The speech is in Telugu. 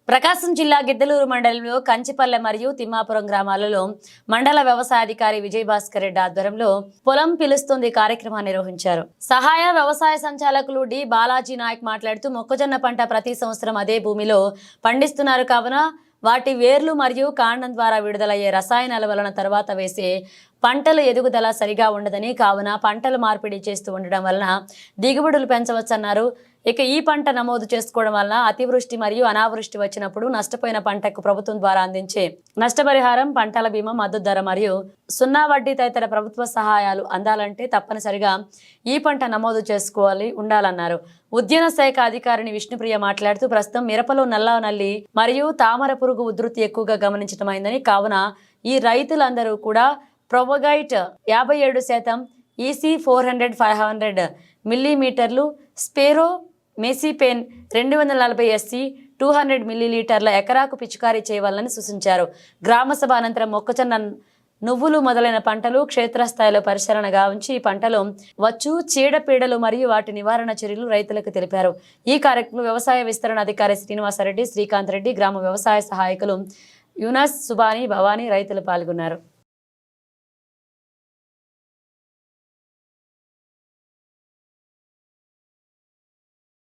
ప్రకాశం జిల్లా గిద్దలూరు మండలంలో కంచిపల్లె మరియు తిమ్మాపురం గ్రామాలలో మండల వ్యవసాయాధికారి విజయభాస్కర్ రెడ్డి ఆధ్వర్యంలో పొలం పిలుస్తుంది కార్యక్రమాన్ని నిర్వహించారు. సహాయ వ్యవసాయ సంచాలకులు డి బాలాజీ నాయక్ మాట్లాడుతూ మొక్కజొన్న పంట ప్రతి సంవత్సరం అదే భూమిలో పండిస్తున్నారు కావున వాటి వేర్లు మరియు కాండం ద్వారా విడుదలయ్యే రసాయనాల వలన తర్వాత వేసే పంటల ఎదుగుదల సరిగా ఉండదని కావున పంటలు మార్పిడి చేస్తూ ఉండడం వలన దిగుబడులు పెంచవచ్చన్నారు. ఇక ఈ పంట నమోదు చేసుకోవడం వలన అతివృష్టి మరియు అనావృష్టి వచ్చినప్పుడు నష్టపోయిన పంటకు ప్రభుత్వం ద్వారా అందించే నష్టపరిహారం, పంటల బీమా, మద్దతు ధర మరియు 0 వడ్డీ తదితర ప్రభుత్వ సహాయాలు అందాలంటే తప్పనిసరిగా ఈ పంట నమోదు చేసుకోవాలి ఉండాలన్నారు. ఉద్యాన శాఖ అధికారిని విష్ణుప్రియ మాట్లాడుతూ ప్రస్తుతం మిరపలో నల్ల నల్లి మరియు తామర పురుగు ఉధృతి ఎక్కువగా గమనించడమైందని కావున ఈ రైతులందరూ కూడా ప్రొవగైట్ 57% ఈసీ 400-500 మిల్లీమీటర్లు, స్పేరో మెసిపెన్ 240 SC 200 మిల్లీలీటర్ల ఎకరాకు పిచికారీ చేయవాలని సూచించారు. గ్రామ సభ అనంతరం మొక్కజొన్న, నువ్వులు మొదలైన పంటలు క్షేత్రస్థాయిలో పరిశీలన గావించి ఈ పంటలో వచ్చు చీడపీడలు మరియు వాటి నివారణ చర్యలు రైతులకు తెలిపారు. ఈ కార్యక్రమంలో వ్యవసాయ విస్తరణ అధికారి శ్రీనివాసరెడ్డి, శ్రీకాంత్ రెడ్డి, గ్రామ వ్యవసాయ సహాయకులు యూనస్, సుబాని, భవానీ రైతులు పాల్గొన్నారు.